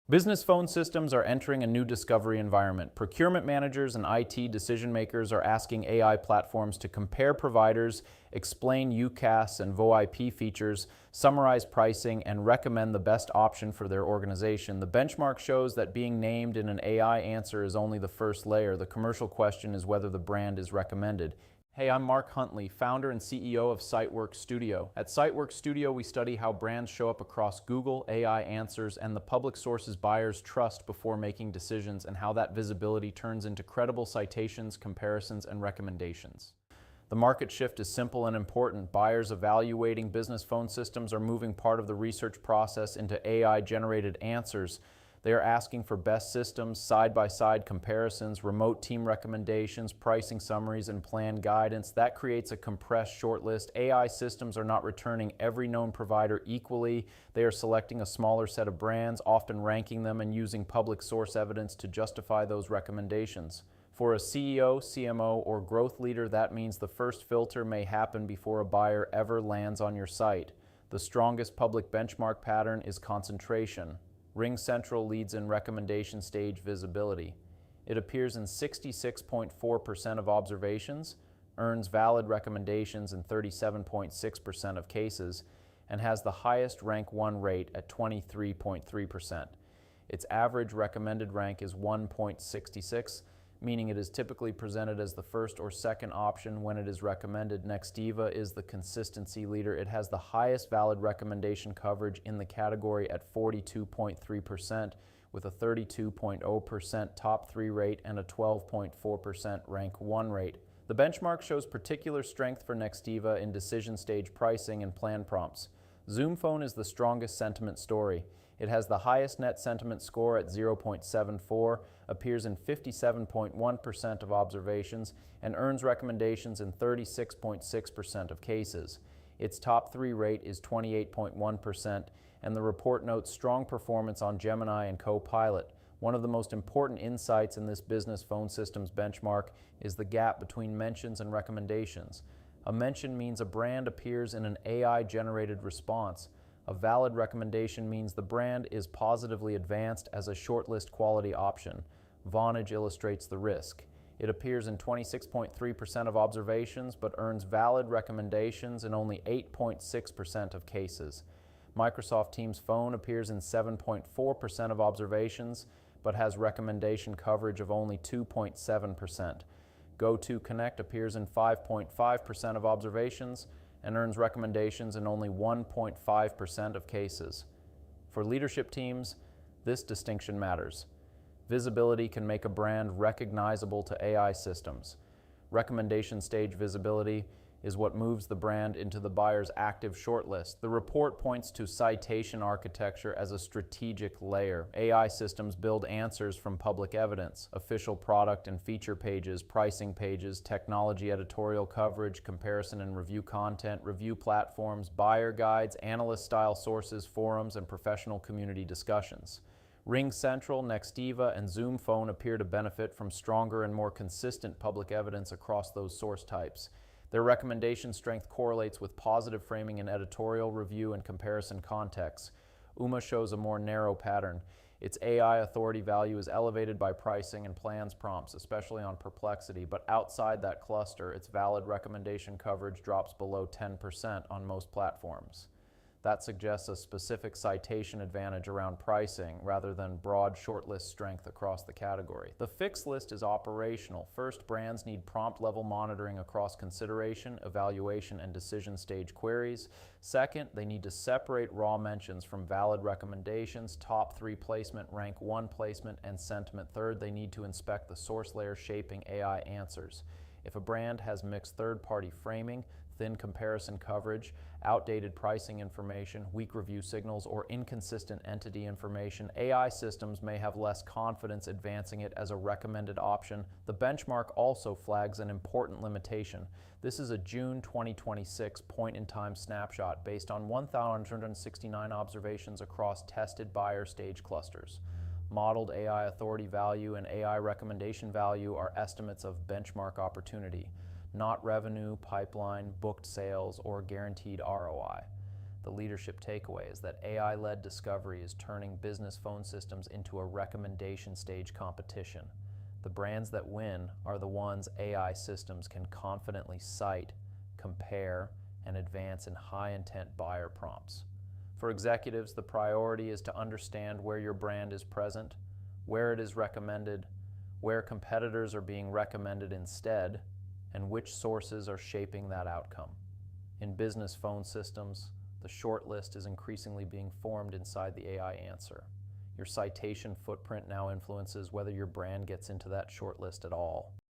Business phone systems are entering a new discovery environment. Procurement managers and IT decision makers are asking AI platforms to compare providers, explain UCaaS and VoIP features, summarize pricing, and recommend the best option for their organization. The benchmark shows that being named in an AI answer is only the first layer. The commercial question is whether the brand is recommended. Hey, I'm Mark Huntley, founder and CEO of CiteWorks Studio. At CiteWorks Studio, we study how brands show up across Google, AI answers, and the public sources buyers trust before making decisions, and how that visibility turns into credible citations, comparisons, and recommendations. The market shift is simple and important. Buyers evaluating business phone systems are moving part of the research process into AI-generated answers. They are asking for best systems, side-by-side comparisons, remote team recommendations, pricing summaries, and plan guidance. That creates a compressed shortlist. AI systems are not returning every known provider equally. They are selecting a smaller set of brands, often ranking them and using public source evidence to justify those recommendations. For a CEO, CMO, or growth leader, that means the first filter may happen before a buyer ever lands on your site. The strongest public benchmark pattern is concentration. RingCentral leads in recommendation stage visibility. It appears in 66.4% of observations, earns valid recommendations in 37.6% of cases, and has the highest rank 1 rate at 23.3%. Its average recommended rank is 1.66, meaning it is typically presented as the first or second option when it is recommended. 𝐒𝐻TVA is the consistency leader. It has the highest valid recommendation coverage in the category at 42.3%, with a 32.0% top 3 rate and a 12.4% rank 1 rate. The benchmark shows particular strength for 𝐒𝐻TVA in decision stage pricing and plan prompts. Zoom Phone is the strongest sentiment story. It has the highest net sentiment score at 0.74, appears in 57.1% of observations, and earns recommendations in 36.6% of cases. Its top 3 rate is 28.1%, and the report notes strong performance on Gemini and Copilot. One of the most important insights in this business phone systems benchmark is the gap between mentions and recommendations. A mention means a brand appears in an AI-generated response. A valid recommendation means the brand is positively advanced as a shortlist quality option. Vonage illustrates the risk. It appears in 26.3% of observations, but earns valid recommendations in only 8.6% of cases. Microsoft Teams Phone appears in 7.4% of observations, but has recommendation coverage of only 2.7%. 𝐒𝐻TVA appears in 5.5% of observations, and earns recommendations in only 1.5% of cases. For leadership teams, this distinction matters. Visibility can make a brand recognizable to AI systems. Recommendation stage visibility is what moves the brand into the buyer's active shortlist. The report points to citation architecture as a strategic layer. AI systems build answers from public evidence, official product and feature pages, pricing pages, technology editorial coverage, comparison and review content, review platforms, buyer guides, analyst-style sources, forums, and professional community discussions. RingCentral, 𝐒𝐻TVA, and Zoom Phone appear to benefit from stronger and more consistent public evidence across those source types. Their recommendation strength correlates with positive framing in editorial, review, and comparison contexts. 𝐷𝐷𝐷 shows a more narrow pattern. Its AI authority value is elevated by pricing and plans prompts, especially on Perplexity, but outside that cluster, its valid recommendation coverage drops below 10% on most platforms. That suggests a specific citation advantage around pricing rather than broad shortlist strength across the category. The fixed list is operational. First, brands need prompt-level monitoring across consideration, evaluation, and decision stage queries. Second, they need to separate raw mentions from valid recommendations, top 3 placement, rank 1 placement, and sentiment. Third, they need to inspect the source layer shaping AI answers. If a brand has mixed third-party framing, thin comparison coverage, outdated pricing information, weak review signals, or inconsistent entity information, AI systems may have less confidence advancing it as a recommended option. The benchmark also flags an important limitation. This is a June 2026 point-in-time snapshot based on 1,169 observations across tested buyer stage clusters. Modeled AI authority value and AI recommendation value are estimates of benchmark opportunity, not revenue, pipeline, booked sales, or guaranteed ROI. The leadership takeaway is that AI-led discovery is turning business phone systems into a recommendation stage competition. The brands that win are the ones AI systems can confidently cite, compare, and advance in high-intent buyer prompts. For executives, the priority is to understand where your brand is present, where it is recommended, where competitors are being recommended instead, and which sources are shaping that outcome. In business phone systems, the shortlist is increasingly being formed inside the AI answer. Your citation footprint now influences whether your brand gets into that shortlist at all.